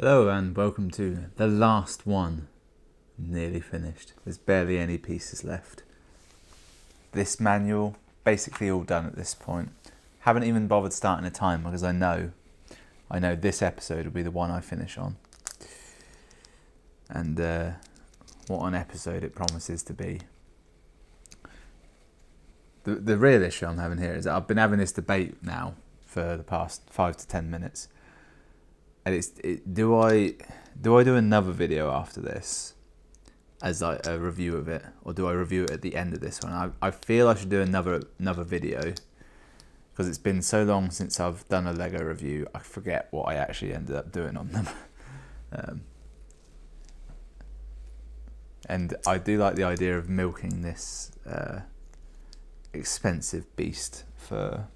Hello and welcome to the last one. Nearly finished. There's barely any pieces left. This manual, basically all done at this point. Haven't even bothered starting a timer because I know this episode will be the one I finish on. And what an episode it promises to be. The real issue I'm having here is that I've been having this debate now for the past 5 to 10 minutes. And do I do another video after this as like a review of it, or do I review it at the end of this one? I feel I should do another video because it's been so long since I've done a Lego review. I forget what I actually ended up doing on them. And I do like the idea of milking this expensive beast for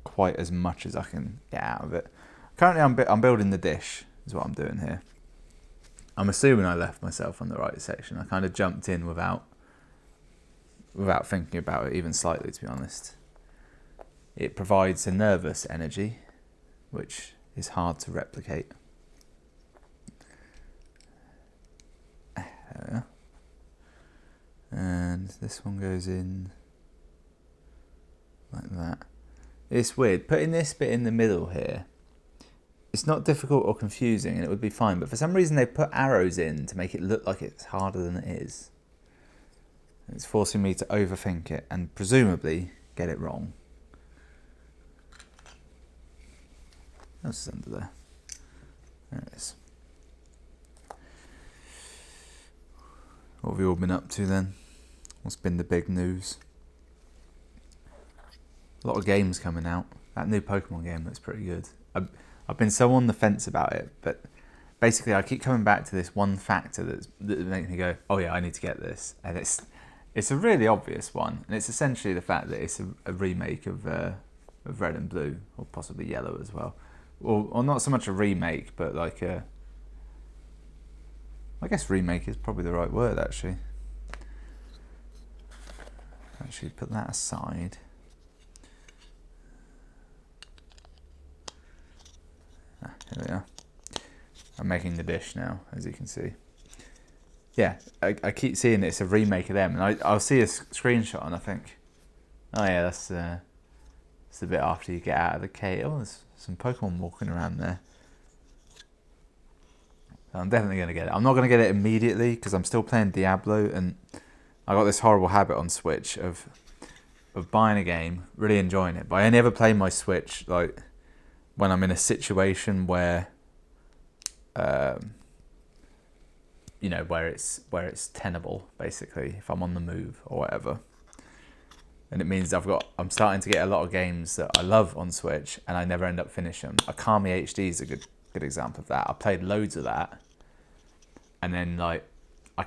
quite as much as I can get out of it. Currently, I'm building the dish, is what I'm doing here. I'm assuming I left myself on the right section. I kind of jumped in without thinking about it even slightly, to be honest. It provides a nervous energy, which is hard to replicate. There we are. And this one goes in like that. It's weird. Putting this bit in the middle here, it's not difficult or confusing and it would be fine, but for some reason they put arrows in to make it look like it's harder than it is. It's forcing me to overthink it and presumably get it wrong. What else is under there? There it is. What have you all been up to then? What's been the big news? A lot of games coming out. That new Pokemon game looks pretty good. I've been so on the fence about it, but basically I keep coming back to this one factor that makes me go, oh yeah, I need to get this. And it's a really obvious one, and it's essentially the fact that it's a remake of Red and Blue, or possibly Yellow as well. Or not so much a remake, but like I guess remake is probably the right word, actually. Actually, put that aside. Here we are. I'm making the dish now, as you can see. Yeah, I keep seeing it's a remake of them, and I'll see a screenshot and I think, oh yeah, that's the bit after you get out of the cave. Oh, there's some Pokemon walking around there. I'm definitely going to get it. I'm not going to get it immediately because I'm still playing Diablo, and I got this horrible habit on Switch of buying a game, really enjoying it, but I only ever play my Switch like when I'm in a situation where, where it's tenable, basically, if I'm on the move or whatever. And it means I'm starting to get a lot of games that I love on Switch, and I never end up finishing them. Akami HD is a good example of that. I played loads of that, and then like I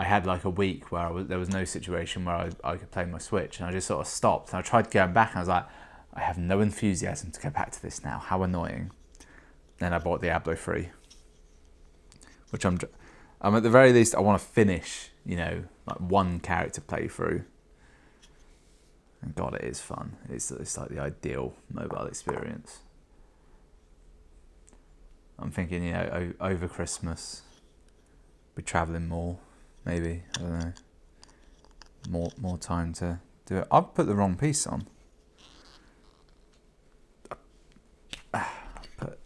had like a week where there was no situation where I could play my Switch, and I just sort of stopped. And I tried going back, and I was like, I have no enthusiasm to go back to this now. How annoying. Then I bought Diablo 3, which I'm at the very least, I want to finish, like one character playthrough. And God, it is fun. It's like the ideal mobile experience. I'm thinking, over Christmas, be travelling more, maybe. I don't know. More time to do it. I've put the wrong piece on.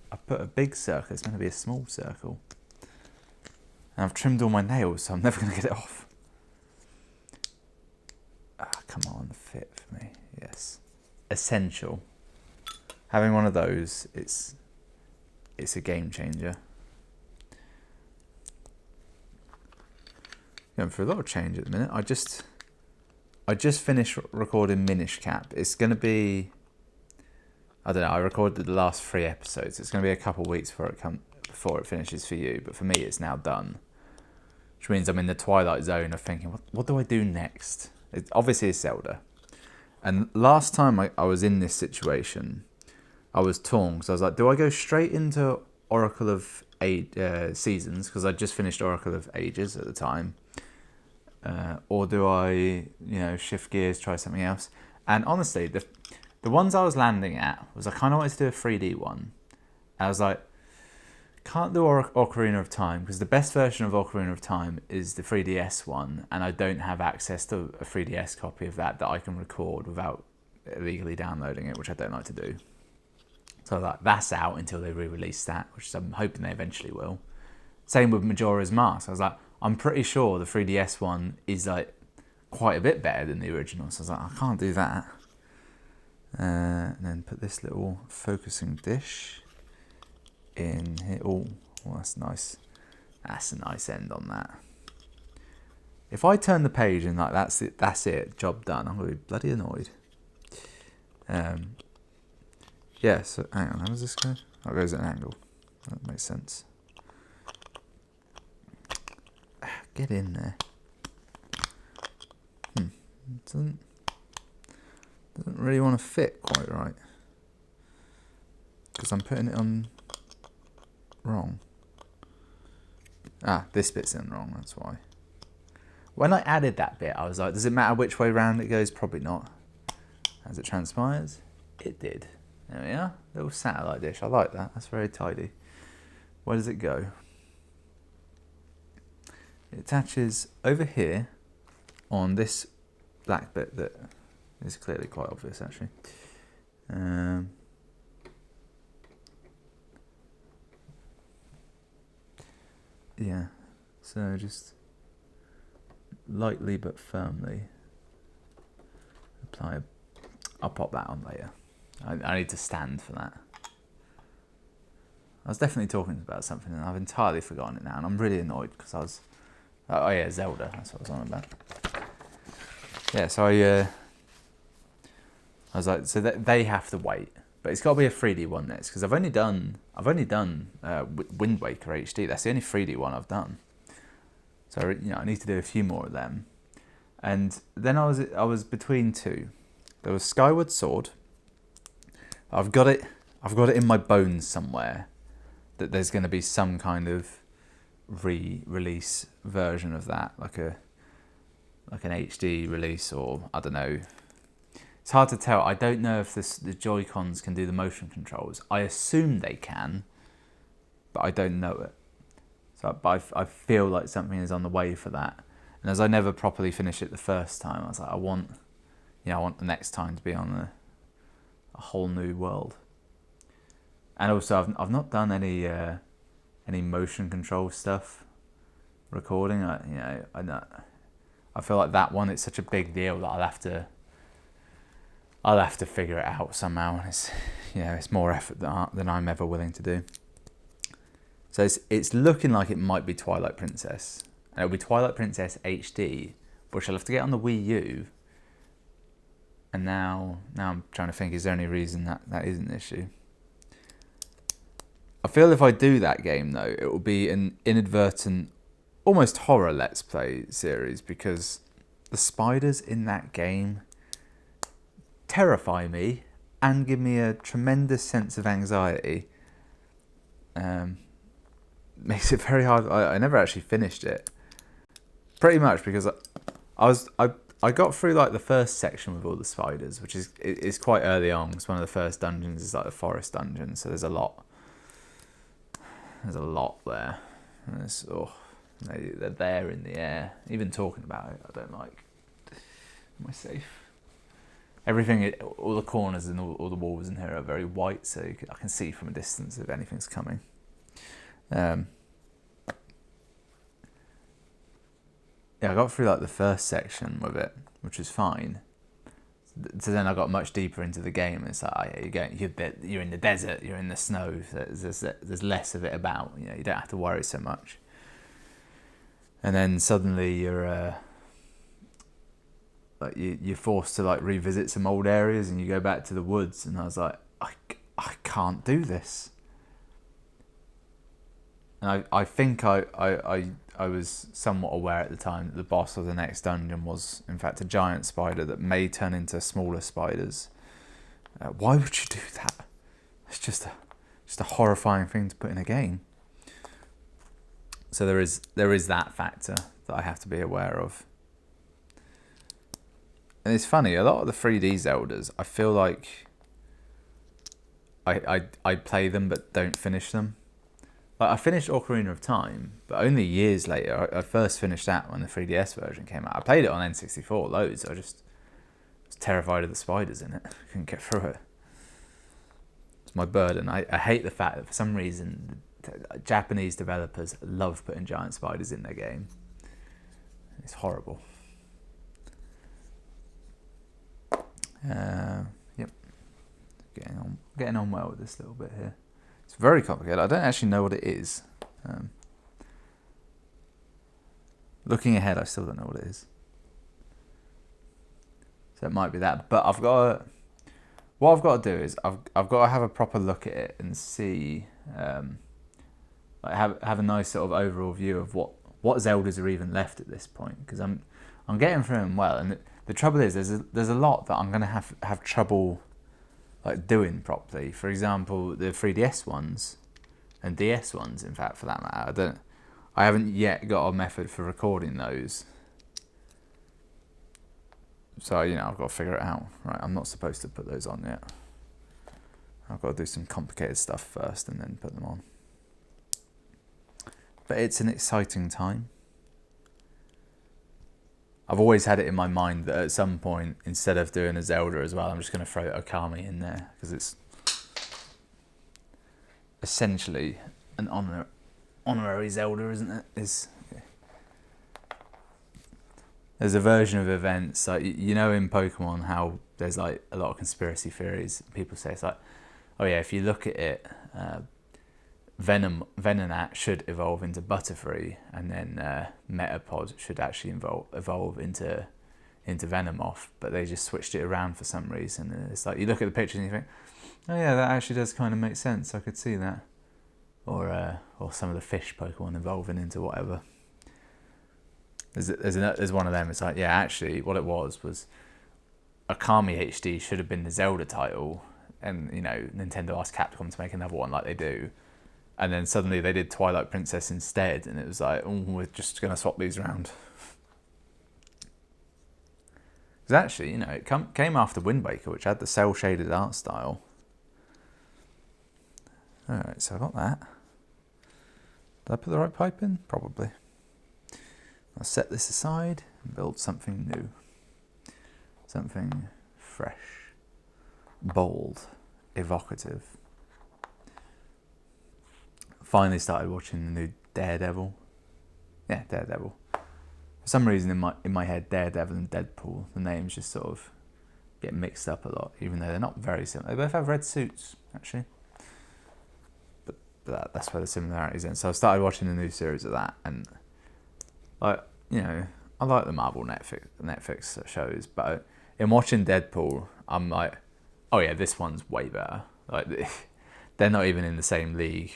I put a big circle. It's meant to be a small circle. And I've trimmed all my nails, so I'm never going to get it off. Come on, fit for me. Yes. Essential. Having one of those, it's a game changer. Going for a lot of change at the minute. I just finished recording Minish Cap. It's going to be, I don't know, I recorded the last 3 episodes. It's going to be a couple of weeks before it finishes for you, but for me it's now done. Which means I'm in the twilight zone of thinking, what do I do next? Obviously it's Zelda. And last time I was in this situation, I was torn, because I was like, do I go straight into Oracle of Seasons, because I just finished Oracle of Ages at the time, or do I, shift gears, try something else? And honestly, the ones I was landing at was I kind of wanted to do a 3D one. I was like, can't do Ocarina of Time because the best version of Ocarina of Time is the 3DS one, and I don't have access to a 3DS copy of that I can record without illegally downloading it, which I don't like to do. So that's out until they re-release that, which I'm hoping they eventually will. Same with Majora's Mask. I was like, I'm pretty sure the 3DS one is like quite a bit better than the original. So I was like, I can't do that. And then put this little focusing dish in here. Oh, well, that's nice. That's a nice end on that. If I turn the page and like that's it, job done, I'm gonna be bloody annoyed. Yeah, so hang on, how does this go? Oh, it goes at an angle. That makes sense. Get in there. Doesn't really want to fit quite right. Because I'm putting it on wrong. This bit's in wrong, that's why. When I added that bit, I was like, does it matter which way round it goes? Probably not. As it transpires, it did. There we are, little satellite dish. I like that, that's very tidy. Where does it go? It attaches over here on this black bit that is clearly quite obvious actually. Yeah, so just lightly but firmly apply. I'll pop that on later. I need to stand for that. I was definitely talking about something and I've entirely forgotten it now, and I'm really annoyed because I was. Oh yeah, Zelda. That's what I was on about. Yeah, so I was like, so they have to wait, but it's got to be a 3D one next because I've only done Wind Waker HD. That's the only 3D one I've done. So I need to do a few more of them. And then I was between two. There was Skyward Sword. I've got it in my bones somewhere that there's going to be some kind of re-release version of that, like an HD release, or I don't know. It's hard to tell. I don't know if the Joy-Cons can do the motion controls. I assume they can, but I don't know it. So, but I feel like something is on the way for that. And as I never properly finished it the first time, I was like, I want the next time to be on a whole new world. And also, I've not done any motion control stuff recording. I feel like that one, it's such a big deal that I'll have to figure it out somehow, and it's more effort than I'm ever willing to do. So it's looking like it might be Twilight Princess, and it'll be Twilight Princess HD, which I'll have to get on the Wii U. And now I'm trying to think, is there any reason that is an issue? I feel if I do that game though, it will be an inadvertent, almost horror Let's Play series, because the spiders in that game terrify me and give me a tremendous sense of anxiety. Makes it very hard. I never actually finished it, pretty much because I got through like the first section with all the spiders, which is quite early on. It's one of the first dungeons is like the forest dungeon, so there's a lot there. And they're there in the air. Even talking about it, I don't like. Am I safe? Everything, all the corners and all the walls in here are very white, so I can see from a distance if anything's coming. Yeah, I got through like the first section with it, which was fine. So then I got much deeper into the game. And it's like, you're in the desert, you're in the snow. So there's less of it about. You don't have to worry so much. And then suddenly you're forced to like revisit some old areas, and you go back to the woods. And I was like, I can't do this. And I think I was somewhat aware at the time that the boss of the next dungeon was, in fact, a giant spider that may turn into smaller spiders. Why would you do that? It's just a horrifying thing to put in a game. So there is that factor that I have to be aware of. And it's funny, a lot of the 3D Zeldas, I feel like I play them but don't finish them. Like, I finished Ocarina of Time, but only years later. I first finished that when the 3DS version came out. I played it on N64 loads. I just was terrified of the spiders in it. I couldn't get through it. It's my burden. I hate the fact that for some reason Japanese developers love putting giant spiders in their game. It's horrible. Yep. Getting on well with this little bit here. It's very complicated. I don't actually know what it is. Looking ahead, I still don't know what it is. So it might be that. But what I've got to do is I've got to have a proper look at it and see, like have a nice sort of overall view of what Zeldas are even left at this point, because I'm getting through them well, and the trouble is there's a lot that I'm gonna have trouble like doing properly. For example, the 3DS ones and DS ones, in fact, for that matter. I haven't yet got a method for recording those. So, I've got to figure it out. Right, I'm not supposed to put those on yet. I've got to do some complicated stuff first and then put them on. But it's an exciting time. I've always had it in my mind that at some point, instead of doing a Zelda as well, I'm just going to throw Okami in there, because it's essentially an honorary Zelda, isn't it? There's a version of events, like, in Pokemon how there's like a lot of conspiracy theories. People say it's like, oh yeah, if you look at it, Venonat should evolve into Butterfree, and then Metapod should actually evolve into Venomoth, but they just switched it around for some reason. And it's like, you look at the picture and you think, oh yeah, that actually does kind of make sense. I could see that. Or some of the fish Pokemon evolving into whatever. There's one of them. It's like, yeah, actually, what it was Okami HD should have been the Zelda title, and Nintendo asked Capcom to make another one like they do. And then suddenly they did Twilight Princess instead, and it was like, oh, we're just going to swap these around. Because actually, it came after Wind Waker, which had the cel-shaded art style. Alright, so I got that. Did I put the right pipe in? Probably. I'll set this aside and build something new. Something fresh, bold, evocative. Finally started watching the new Daredevil. Yeah, Daredevil. For some reason in my head, Daredevil and Deadpool, the names just sort of get mixed up a lot, even though they're not very similar. They both have red suits, actually. But that's where the similarities end. So I started watching the new series of that, and I like the Marvel Netflix shows, but in watching Deadpool, I'm like, oh yeah, this one's way better. Like, they're not even in the same league.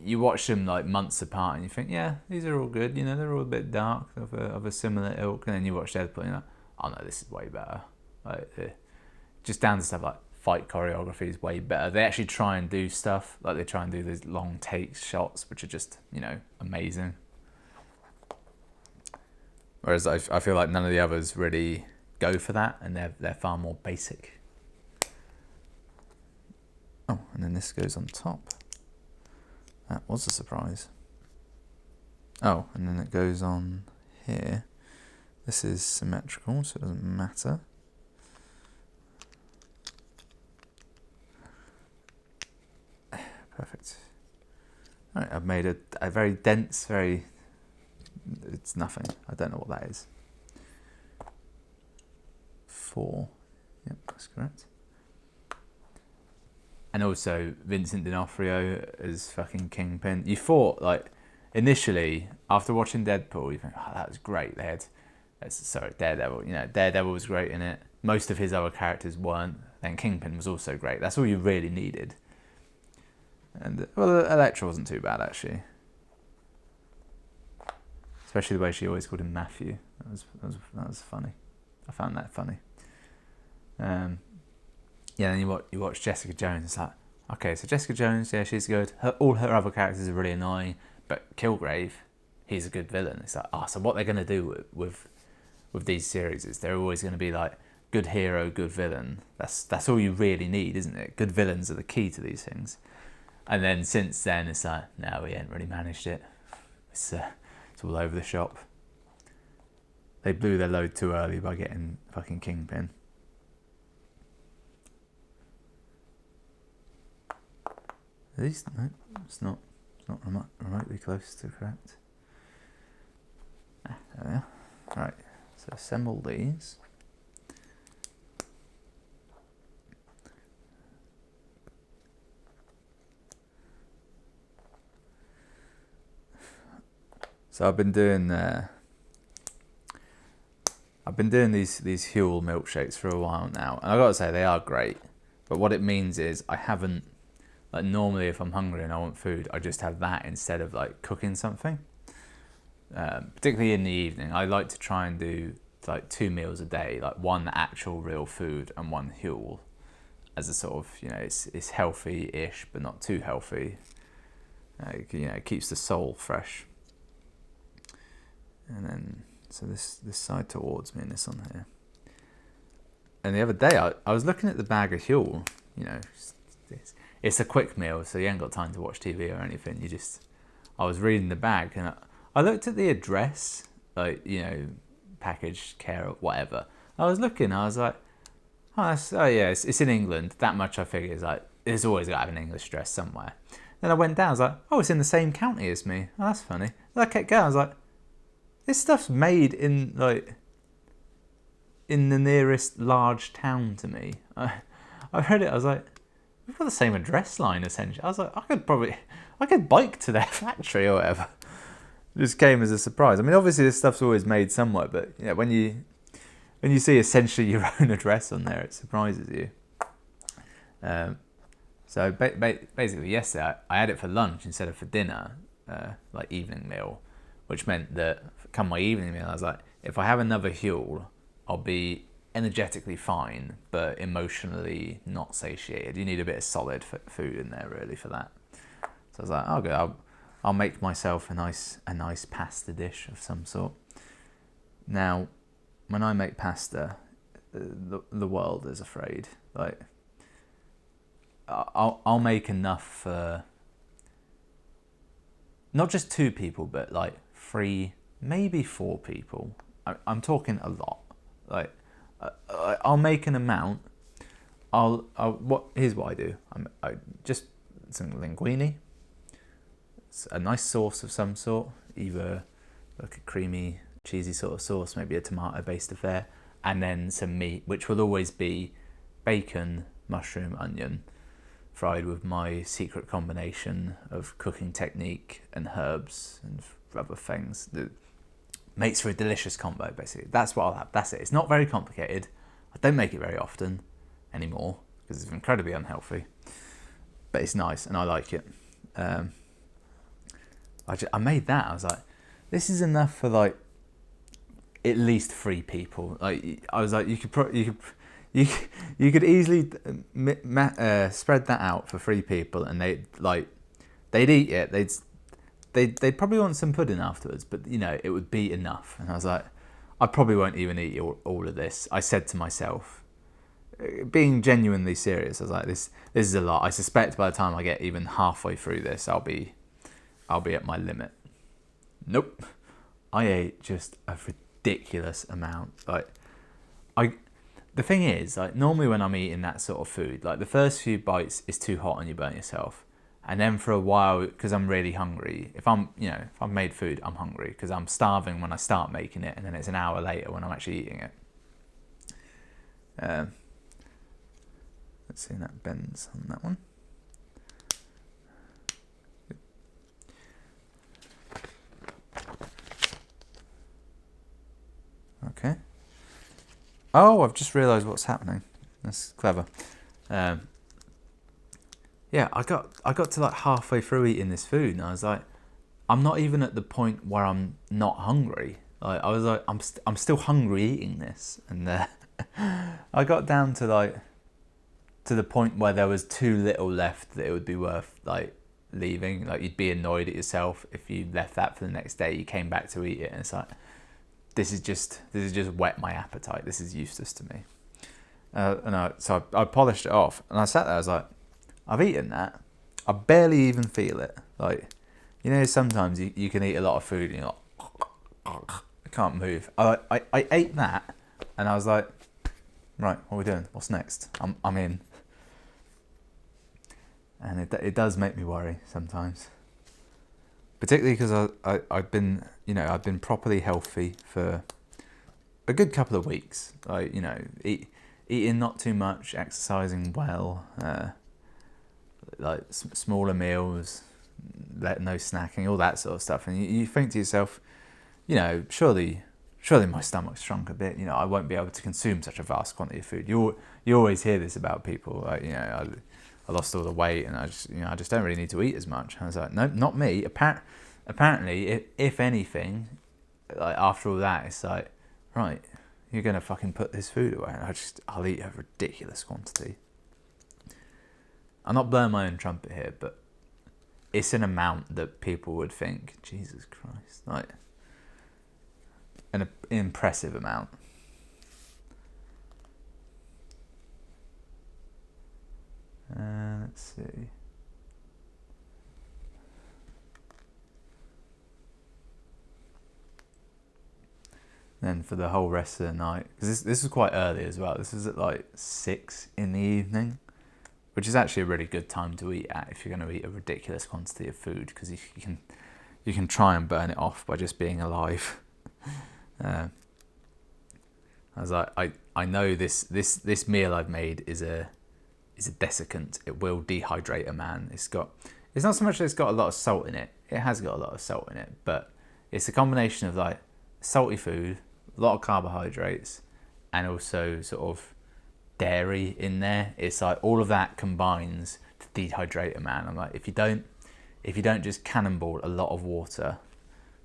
You watch them like months apart and you think, yeah, these are all good, they're all a bit dark, of a similar ilk, and then you watch Deadpool and you're like, oh no, this is way better. Like, just down to stuff like fight choreography is way better. They actually try and do stuff, like they try and do these long take shots, which are just, amazing. Whereas I feel like none of the others really go for that, and they're far more basic. Oh, and then this goes on top. That was a surprise. Oh, and then it goes on here. This is symmetrical, so it doesn't matter. Perfect. Alright, I've made a very dense, it's nothing. I don't know what that is. 4. Yep, that's correct. And also Vincent D'Onofrio as fucking Kingpin. You thought, like, initially, after watching Deadpool, you think, oh, that was great. Daredevil. Daredevil was great in it. Most of his other characters weren't. Then Kingpin was also great. That's all you really needed. And, well, Elektra wasn't too bad, actually. Especially the way she always called him Matthew. That was funny. I found that funny. Yeah, then you watch Jessica Jones. It's like, okay, so Jessica Jones, yeah, she's good. All her other characters are really annoying, but Kilgrave, he's a good villain. It's like, so what they're going to do with these series is they're always going to be like, good hero, good villain. That's all you really need, isn't it? Good villains are the key to these things. And then since then, it's like, no, we ain't really managed it. It's all over the shop. They blew their load too early by getting fucking Kingpin. At least, no, it's not remotely close to correct. There we are. Right, so assemble these. So I've been doing these Huel milkshakes for a while now, and I gotta say they are great. But what it means is I haven't, like, normally if I'm hungry and I want food, I just have that instead of like cooking something. Particularly in the evening, I like to try and do like 2 meals a day, like one actual real food and one Huel, as a sort of, it's healthy-ish but not too healthy. It keeps the soul fresh. And then, so this side towards me and this on here. And the other day, I was looking at the bag of Huel. It's a quick meal, so you ain't got time to watch TV or anything. I was reading the bag, and I looked at the address, like, package, care, whatever. I was looking, I was like, it's in England. That much I figured, like, it's always got to have an English address somewhere. Then I went down, I was like, oh, it's in the same county as me. Oh, that's funny. And I kept going, I was like, this stuff's made in the nearest large town to me. I read it, I was like, we've got the same address line, essentially. I was like, I could bike to their factory or whatever. It just came as a surprise. I mean, obviously this stuff's always made somewhere, but when you see essentially your own address on there, it surprises you. So basically yesterday, I had it for lunch instead of for dinner, like evening meal, which meant that come my evening meal, I was like, if I have another Huel, I'll be energetically fine, but emotionally not satiated. You need a bit of solid food in there, really, for that. So I was like, okay, I'll make myself a nice pasta dish of some sort. Now, when I make pasta, the world is afraid. Like, I'll make enough for not just 2 people, but like 3, maybe 4 people. I'm talking a lot. Like, I'll make an amount. Here's what I do. I just some linguine. It's a nice sauce of some sort, either like a creamy, cheesy sort of sauce, maybe a tomato-based affair, and then some meat, which will always be bacon, mushroom, onion, fried with my secret combination of cooking technique and herbs and other things that makes for a delicious combo, basically. That's what I'll have. That's it. It's not very complicated. I don't make it very often anymore because it's incredibly unhealthy, but it's nice and I like it. I made that. I was like, this is enough for like at least 3 people. Like, I was like, you could easily spread that out for 3 people, and they'd eat it. They'd probably want some pudding afterwards, but it would be enough. And I was like, I probably won't even eat all of this. I said to myself, being genuinely serious, I was like, this is a lot. I suspect by the time I get even halfway through this, I'll be at my limit. Nope. I ate just a ridiculous amount. The thing is, like, normally when I'm eating that sort of food, like, the first few bites is too hot and you burn yourself. And then for a while, because I'm really hungry, if I've made food, I'm hungry because I'm starving when I start making it, and then it's an hour later when I'm actually eating it. Let's see, that bends on that one. Okay. Oh, I've just realised what's happening. That's clever. Yeah, I got to like halfway through eating this food, and I was like, I'm not even at the point where I'm not hungry. Like, I was like, I'm still hungry eating this, and I got down to the point where there was too little left that it would be worth like leaving. Like, you'd be annoyed at yourself if you left that for the next day. You came back to eat it, and it's like, this is just whet my appetite. This is useless to me. So I polished it off, and I sat there. I was like, I've eaten that. I barely even feel it. Like, you know, sometimes you can eat a lot of food and you're like, I can't move. I ate that and I was like, right, what are we doing? What's next? I'm in. And it does make me worry sometimes. Particularly because I've been properly healthy for a good couple of weeks. Like, you know, eating not too much, exercising well, like smaller meals, no snacking, all that sort of stuff. And you think to yourself, you know, surely my stomach's shrunk a bit. You know, I won't be able to consume such a vast quantity of food. You always hear this about people. Like, you know, I lost all the weight and I just don't really need to eat as much. And I was like, no, not me. Apparently, if anything, like after all that, it's like, right, you're gonna fucking put this food away, and I'll eat a ridiculous quantity. I'm not blowing my own trumpet here, but it's an amount that people would think, Jesus Christ, like an impressive amount. Let's see. Then for the whole rest of the night, because this was quite early as well. This was at like 6 in the evening, which is actually a really good time to eat at if you're going to eat a ridiculous quantity of food, because you can try and burn it off by just being alive. I was like, I know this meal I've made is a desiccant. It will dehydrate a man. It's not so much that it's got a lot of salt in it. It has got a lot of salt in it, but it's a combination of like salty food, a lot of carbohydrates, and also sort of dairy in there. It's like all of that combines to dehydrate a man. I'm like, if you don't just cannonball a lot of water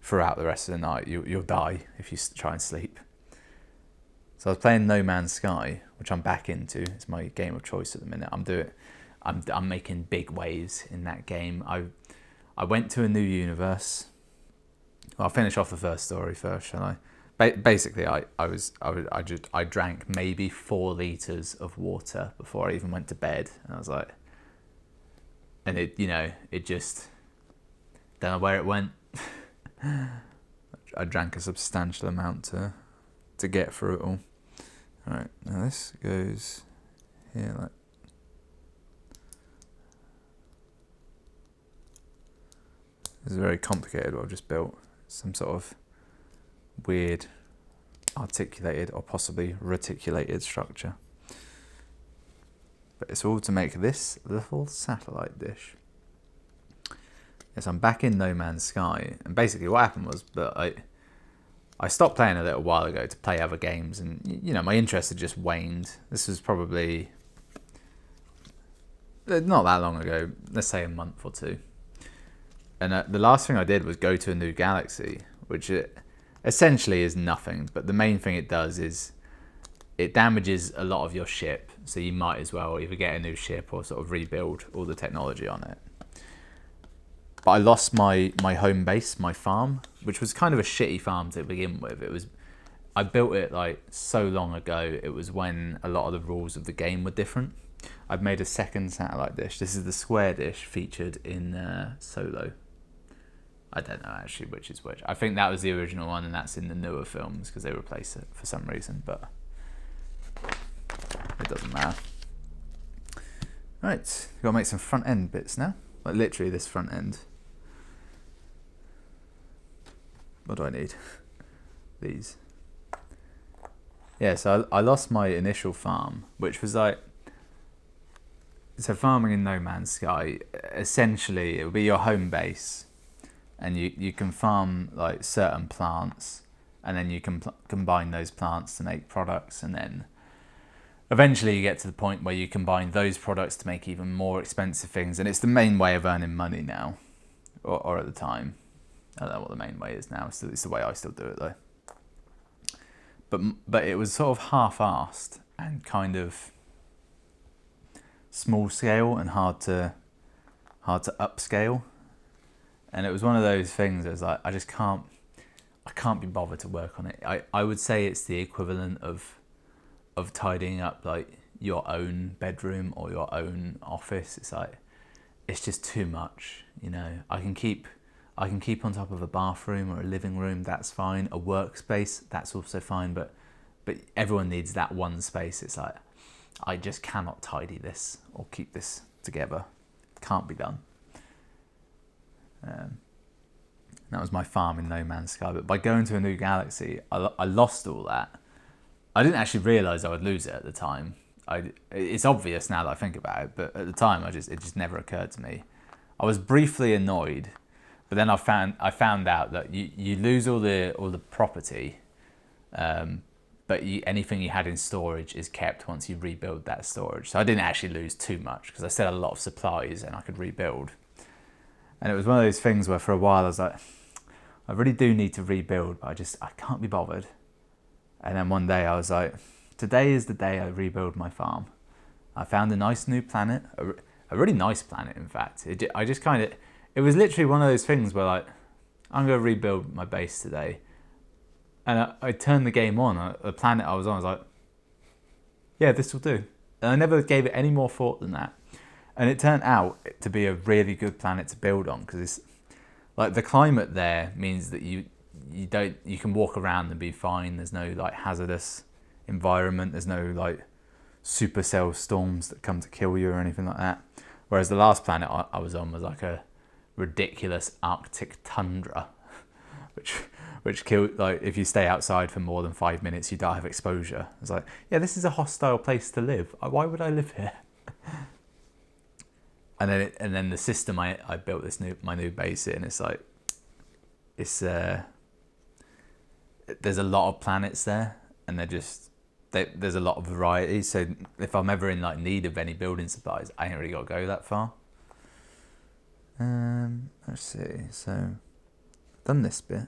throughout the rest of the night, you'll die if you try and sleep. So I was playing No Man's Sky, which I'm back into. It's my game of choice at the minute. I'm making big waves in that game. I went to a new universe. Well, I'll finish off the first story first, shall I? Basically, I drank maybe 4 liters of water before I even went to bed, and I was like, and it just don't know where it went. I drank a substantial amount to get through it all. All right, now this goes here like. This is very complicated what I've just built. Some sort of weird articulated or possibly reticulated structure. But it's all to make this little satellite dish. Yes, I'm back in No Man's Sky, and basically what happened was that I stopped playing a little while ago to play other games, and you know, my interest had just waned. This was probably not that long ago, let's say a month or two. And the last thing I did was go to a new galaxy, which essentially is nothing. But the main thing it does is it damages a lot of your ship. So you might as well either get a new ship or sort of rebuild all the technology on it. But I lost my home base, my farm, which was kind of a shitty farm to begin with. I built it like so long ago. It was when a lot of the rules of the game were different. I've made a second satellite dish. This is the square dish featured in Solo. I don't know actually which is which. I think that was the original one, and that's in the newer films because they replaced it for some reason, but it doesn't matter. Right, we've got to make some front end bits now. Like literally this front end. What do I need? These. Yeah, so I lost my initial farm, which was like, so farming in No Man's Sky, essentially it would be your home base, and you can farm like certain plants, and then you can combine those plants to make products, and then eventually you get to the point where you combine those products to make even more expensive things, and it's the main way of earning money now, or at the time. I don't know what the main way is now. It's the way I still do it though. But it was sort of half-assed and kind of small scale and hard to upscale. And it was one of those things that was like, I can't be bothered to work on it. I would say it's the equivalent of tidying up like your own bedroom or your own office. It's like, it's just too much. You know, I can keep on top of a bathroom or a living room. That's fine. A workspace, that's also fine. But everyone needs that one space. It's like, I just cannot tidy this or keep this together. It can't be done. That was my farm in No Man's Sky. But by going to a new galaxy, I lost all that. I didn't actually realise I would lose it at the time. It's obvious now that I think about it, but at the time, it just never occurred to me. I was briefly annoyed, but then I found out that you lose all the property, but anything you had in storage is kept once you rebuild that storage. So I didn't actually lose too much because I still had a lot of supplies and I could rebuild. And it was one of those things where for a while I was like, I really do need to rebuild, but I can't be bothered. And then one day I was like, today is the day I rebuild my farm. I found a nice new planet, a really nice planet, in fact. It was literally one of those things where like, I'm going to rebuild my base today. And I turned the game on, the planet I was on, I was like, yeah, this will do. And I never gave it any more thought than that. And it turned out to be a really good planet to build on, because it's like the climate there means that you can walk around and be fine. There's no like hazardous environment. There's no like supercell storms that come to kill you or anything like that. Whereas the last planet I was on was like a ridiculous Arctic tundra, which killed, like if you stay outside for more than 5 minutes, you die of exposure. It's like, yeah, this is a hostile place to live. Why would I live here? And then the system I built my new base in, it's like, there's a lot of planets there, and there's a lot of variety. So if I'm ever in like need of any building supplies, I ain't really got to go that far. Let's see. So I've done this bit.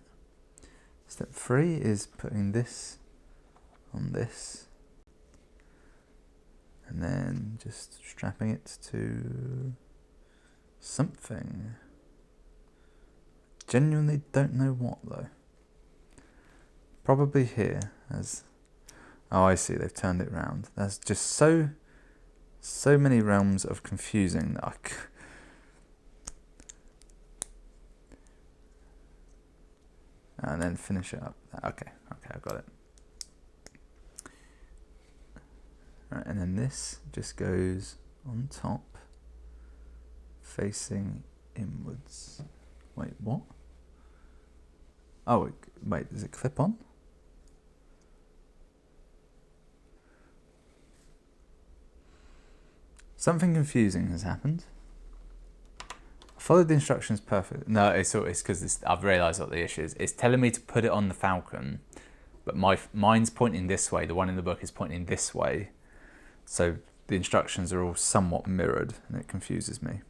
Step 3 is putting this on this, and then just strapping it to something. Genuinely don't know what though. Probably here as... Oh, I see, they've turned it round. There's just so many realms of confusing that and then finish it up. Okay, I've got it. Right, and then this just goes on top, facing inwards. Wait, what? Oh, wait, does it clip on? Something confusing has happened. Followed the instructions perfectly. No, it's because I've realised what the issue is. It's telling me to put it on the Falcon, but mine's pointing this way. The one in the book is pointing this way. So the instructions are all somewhat mirrored, and it confuses me.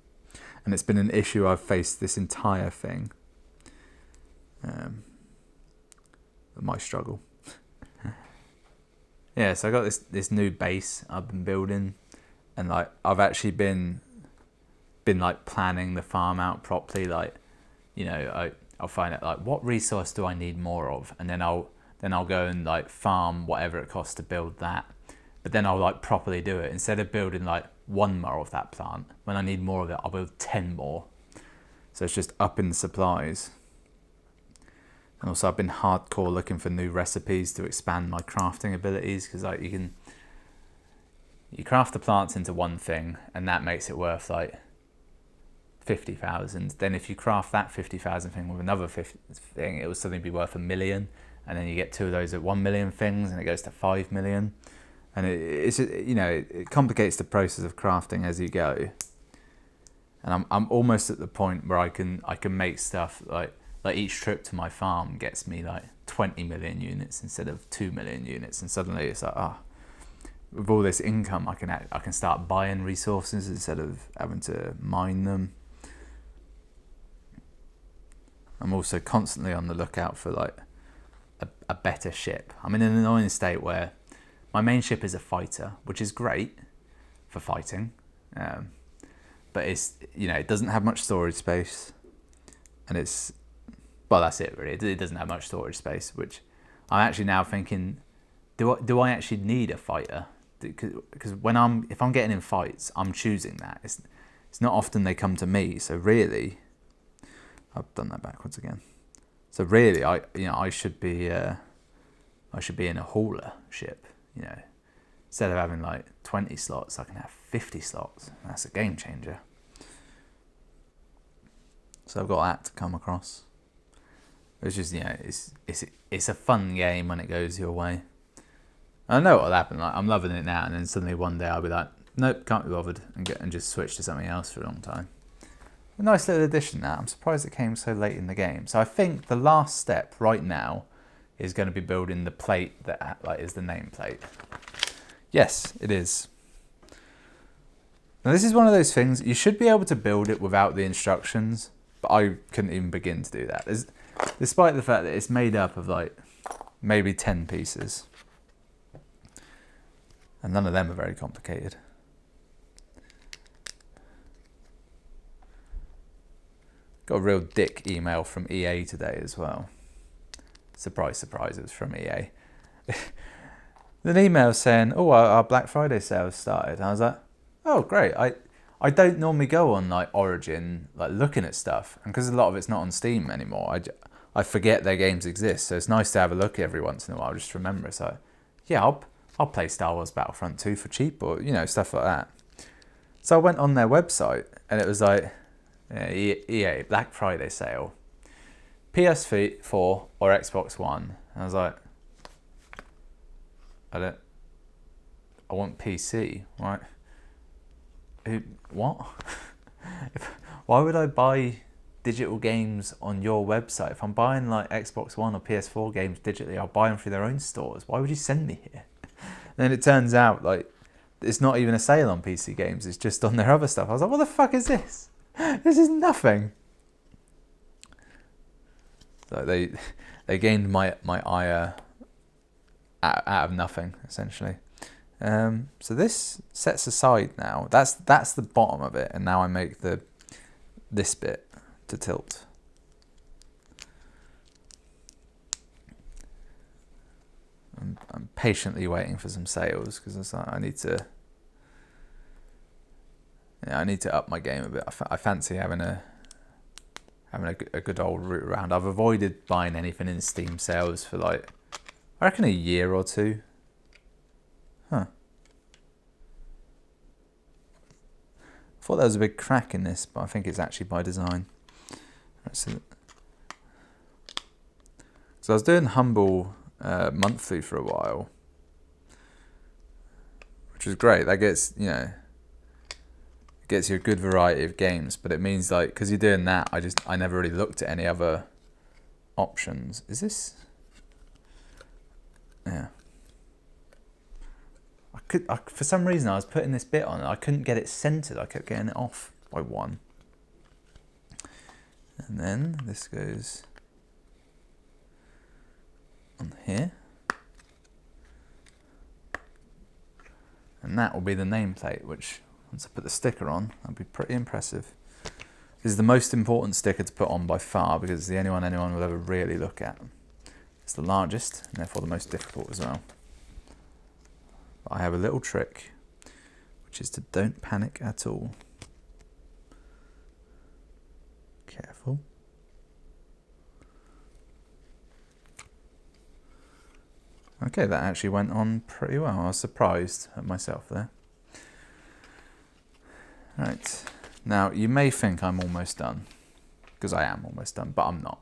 And it's been an issue I've faced this entire thing. My struggle. Yeah, so I got this new base I've been building, and like I've actually been like planning the farm out properly. Like, you know, I'll find out like what resource do I need more of, and then I'll go and like farm whatever it costs to build that. But then I'll like properly do it. Instead of building like 1 more of that plant, when I need more of it, I'll build 10 more. So it's just upping the supplies. And also I've been hardcore looking for new recipes to expand my crafting abilities, because like you craft the plants into one thing and that makes it worth like 50,000. Then if you craft that 50,000 thing with another thing, it will suddenly be worth 1 million. And then you get 2 of those at 1 million things, and it goes to 5 million. And it's just, you know, it complicates the process of crafting as you go. And I'm almost at the point where I can make stuff like each trip to my farm gets me like 20 million units instead of 2 million units, and suddenly it's like, with all this income, I can start buying resources instead of having to mine them. I'm also constantly on the lookout for like a better ship. I'm in an annoying state where my main ship is a fighter, which is great for fighting, but it's, you know, it doesn't have much storage space, and that's it really. It doesn't have much storage space, which I'm actually now thinking, do I actually need a fighter? Because if I'm getting in fights, I'm choosing that. it's not often they come to me. So really, I've done that backwards again. So really, I should be in a hauler ship. Instead of having like 20 slots, I can have 50 slots. That's a game changer. So I've got that to come across. It's just, it's a fun game when it goes your way. I know what'll happen. Like, I'm loving it now, and then suddenly one day I'll be like, nope, can't be bothered, and just switch to something else for a long time. A nice little addition. That I'm surprised it came so late in the game. So I think the last step right now is going to be building the plate that is the nameplate. Yes, it is. Now this is one of those things you should be able to build it without the instructions, but I couldn't even begin to do that. Despite the fact that it's made up of like maybe 10 pieces. And none of them are very complicated. Got a real dick email from EA today as well. Surprise, surprise, it was from EA. An email saying, oh, our Black Friday sale started. And I was like, oh, great. I don't normally go on like Origin, like looking at stuff. And because a lot of it's not on Steam anymore, I forget their games exist. So it's nice to have a look every once in a while, just to remember. It's like, yeah, I'll play Star Wars Battlefront 2 for cheap, or, stuff like that. So I went on their website and it was like, EA Black Friday sale, PS4 or Xbox One. And I was like, I want PC, right? What? Why would I buy digital games on your website? If I'm buying like Xbox One or PS4 games digitally, I'll buy them through their own stores. Why would you send me here? And then it turns out like it's not even a sale on PC games. It's just on their other stuff. I was like, what the fuck is this? This is nothing. So they gained my ire out of nothing, essentially. So this sets aside now. That's the bottom of it, and now I make this bit to tilt. I'm patiently waiting for some sales because I need to. Yeah, I need to up my game a bit. I fancy having a good old route around. I've avoided buying anything in Steam sales for like, I reckon a year or two. Huh. I thought there was a big crack in this, but I think it's actually by design. Right, so I was doing Humble monthly for a while, which was great. That gets, gets you a good variety of games, but it means like, because you're doing that, I never really looked at any other options. Is this? Yeah. For some reason I was putting this bit on and I couldn't get it centered. I kept getting it off by one. And then this goes on here. And that will be the nameplate, which once I put the sticker on, that'll be pretty impressive. This is the most important sticker to put on by far because it's the only one anyone will ever really look at. It's the largest and therefore the most difficult as well. But I have a little trick, which is to don't panic at all. Careful. Okay, that actually went on pretty well. I was surprised at myself there. Right, now you may think I'm almost done, because I am almost done, but I'm not.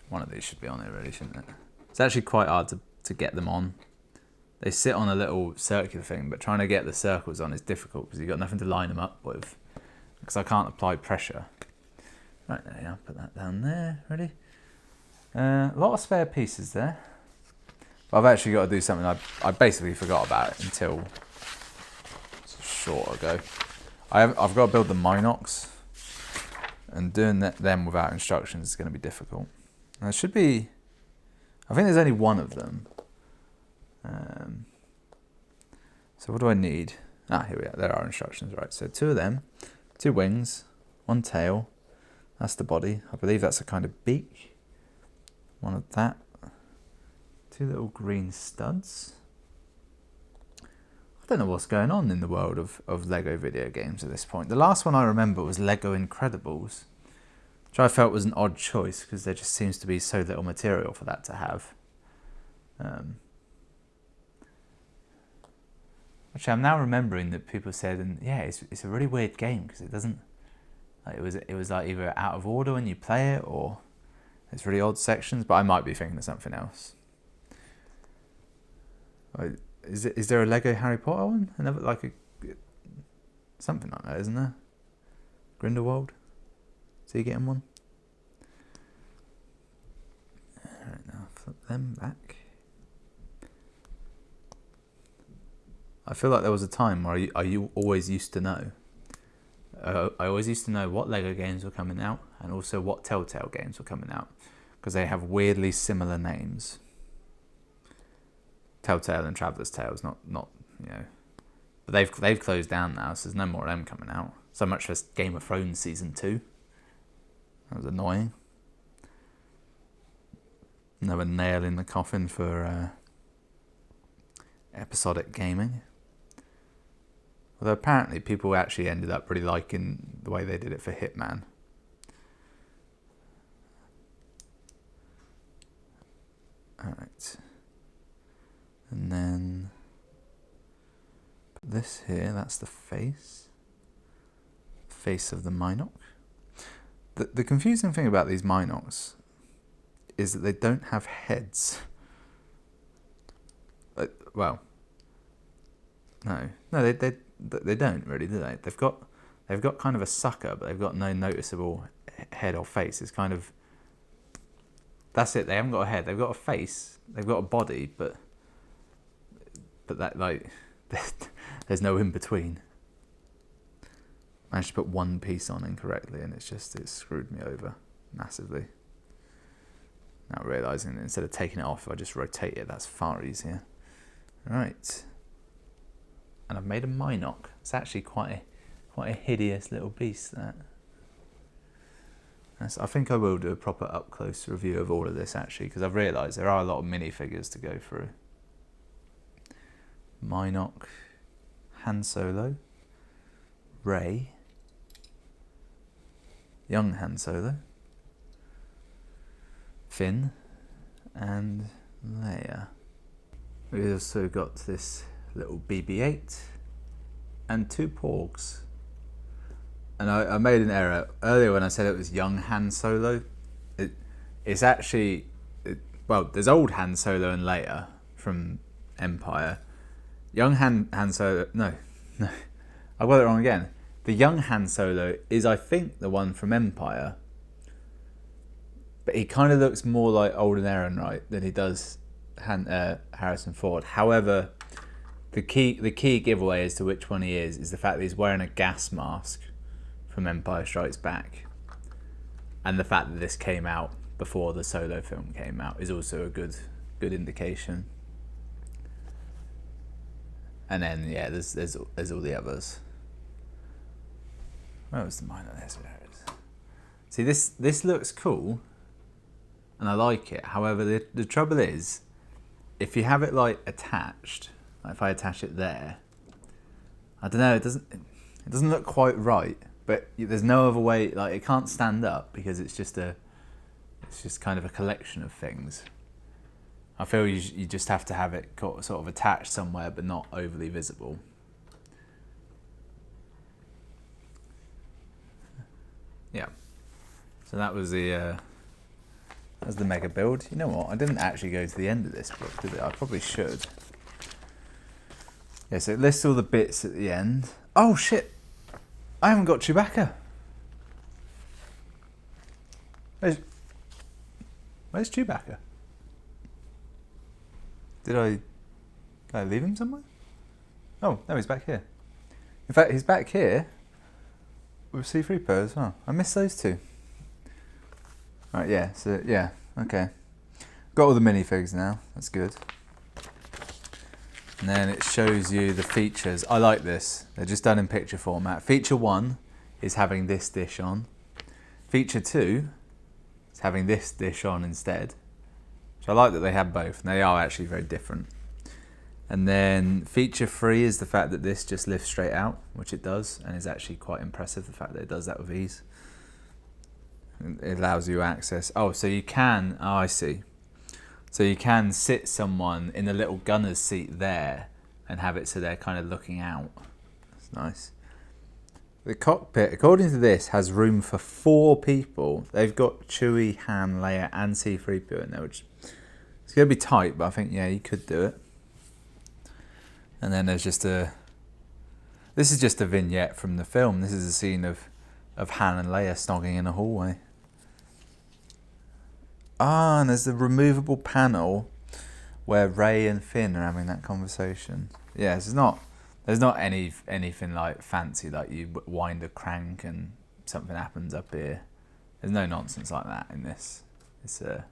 One of these should be on there really, shouldn't it? It's actually quite hard to get them on. They sit on a little circular thing, but trying to get the circles on is difficult because you've got nothing to line them up with, because I can't apply pressure. Right, there you go, put that down there, ready? A lot of spare pieces there. But I've actually got to do something I basically forgot about it until short ago. I've got to build the Minox, and doing them without instructions is going to be difficult. There should be, I think there's only one of them. So what do I need? Here we are, there are instructions, right. So 2 of them, 2 wings, 1 tail, that's the body. I believe that's a kind of beak. 1 of that. 2 little green studs. I don't know what's going on in the world of Lego video games at this point. The last one I remember was Lego Incredibles, which I felt was an odd choice because there just seems to be so little material for that to have. Actually, I'm now remembering that people said, and yeah, it's a really weird game because it doesn't. Like, it was like either out of order when you play it, or it's really odd sections. But I might be thinking of something else. Is there a Lego Harry Potter one? Another something like that, isn't there? Grindelwald? Is he getting one? Alright, now flip them back. I feel like there was a time where I always used to know. I always used to know what Lego games were coming out and also what Telltale games were coming out because they have weirdly similar names. Telltale and Traveller's Tales, not but they've closed down now, so there's no more of them coming out. So much for Game of Thrones season 2. That was annoying. Another nail in the coffin for episodic gaming. Although apparently people actually ended up really liking the way they did it for Hitman. Alright. And then put this here, that's the face. Face of the Minoc. The confusing thing about these Minocs is that they don't have heads. Well, no, they don't really, do they? They've got kind of a sucker, but they've got no noticeable head or face. It's kind of, that's it. They haven't got a head. They've got a face. They've got a body, but that there's no in between. Managed to put one piece on incorrectly, and it's screwed me over massively. Now realising that instead of taking it off, if I just rotate it, that's far easier. Right. And I've made a Minoc. It's actually quite a hideous little beast, that. I think I will do a proper up-close review of all of this, actually, because I've realised there are a lot of minifigures to go through. Minoc, Han Solo, Rey, young Han Solo, Finn, and Leia. We also got this little BB-8 and 2 Porgs. And I made an error earlier when I said it was young Han Solo. It's actually, there's old Han Solo and Leia from Empire. Young Han Solo, no, I got it wrong again. The young Han Solo is, I think, the one from Empire. But he kind of looks more like Alden Ehrenreich than he does Harrison Ford. However, the key giveaway as to which one he is the fact that he's wearing a gas mask from Empire Strikes Back. And the fact that this came out before the Solo film came out is also a good indication. And then, yeah, there's all the others. Where was the minor? There it is. See, this looks cool, and I like it. However, the trouble is, if you have it like attached, like if I attach it there, I don't know. It doesn't look quite right. But there's no other way. Like, it can't stand up because it's just kind of a collection of things. I feel you just have to have it sort of attached somewhere, but not overly visible. Yeah. So that was the mega build. You know what? I didn't actually go to the end of this book, did I? I probably should. Yeah. So it lists all the bits at the end. Oh shit! I haven't got Chewbacca. Where's Chewbacca? Did I leave him somewhere? Oh, no, he's back here. In fact, he's back here with C-3PO as well. I missed those two. Right, yeah, so, yeah, okay. Got all the minifigs now, that's good. And then it shows you the features. I like this. They're just done in picture format. Feature 1 is having this dish on. Feature 2 is having this dish on instead. Which I like that they have both, and they are actually very different. And then feature 3 is the fact that this just lifts straight out, which it does, and is actually quite impressive, the fact that it does that with ease. It allows you access. Oh, so you can, oh, I see. So you can sit someone in the little gunner's seat there and have it so they're kind of looking out. That's nice. The cockpit, according to this, has room for 4 people. They've got Chewie, Han, Leia, and C-3PO in there, which it's going to be tight, but I think, yeah, you could do it. And then there's just a... This is just a vignette from the film. This is a scene of Han and Leia snogging in a hallway. Ah, and there's the removable panel where Rey and Finn are having that conversation. Yeah, there's not anything like fancy, like you wind a crank and something happens up here. There's no nonsense like that in this. It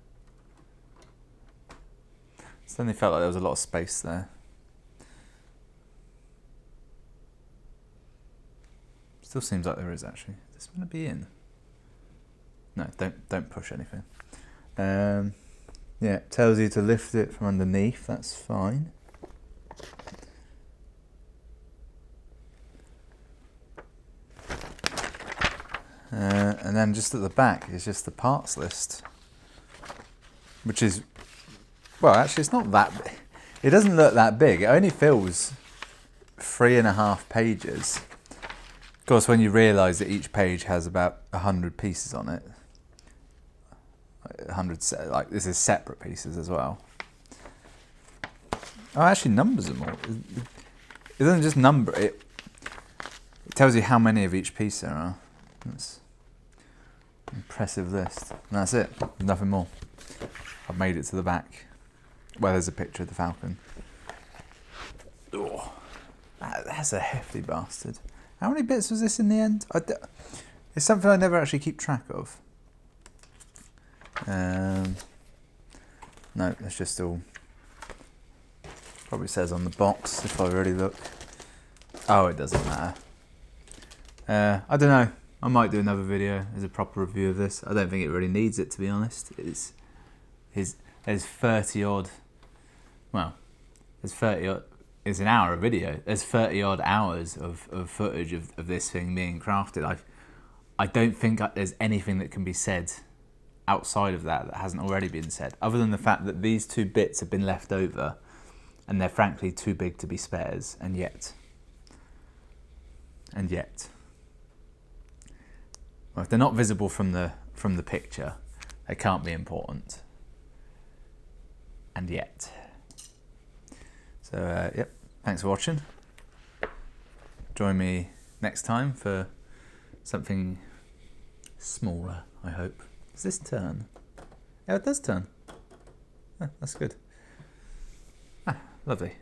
suddenly felt like there was a lot of space there. Still seems like there is, actually. Is this going to be in? No, don't push anything. Yeah, it tells you to lift it from underneath. That's fine. And then just at the back is just the parts list, which is, well, actually it's not that big. It doesn't look that big. It only fills 3.5 pages. Of course, when you realise that each page has about 100 pieces on it, 100, like this is separate pieces as well. Oh, it actually numbers them all. It doesn't just number it. It tells you how many of each piece there are. That's an impressive list. And that's it. There's nothing more. I've made it to the back. Well, there's a picture of the Falcon. Oh, that's a hefty bastard. How many bits was this in the end? It's something I never actually keep track of. No, it's just all... Probably says on the box if I really look. Oh, it doesn't matter. I don't know. I might do another video as a proper review of this. I don't think it really needs it, to be honest. There's 30 odd... Well, there's 30 odd... It's an hour of video. There's 30 odd hours of footage of this thing being crafted. I don't think there's anything that can be said outside of that hasn't already been said, other than the fact that these 2 bits have been left over and they're frankly too big to be spares, and yet, well, if they're not visible from the picture, they can't be important, and yet. So, yep, thanks for watching. Join me next time for something smaller, I hope. Does this turn? Yeah, it does turn. Oh, that's good. Ah, lovely.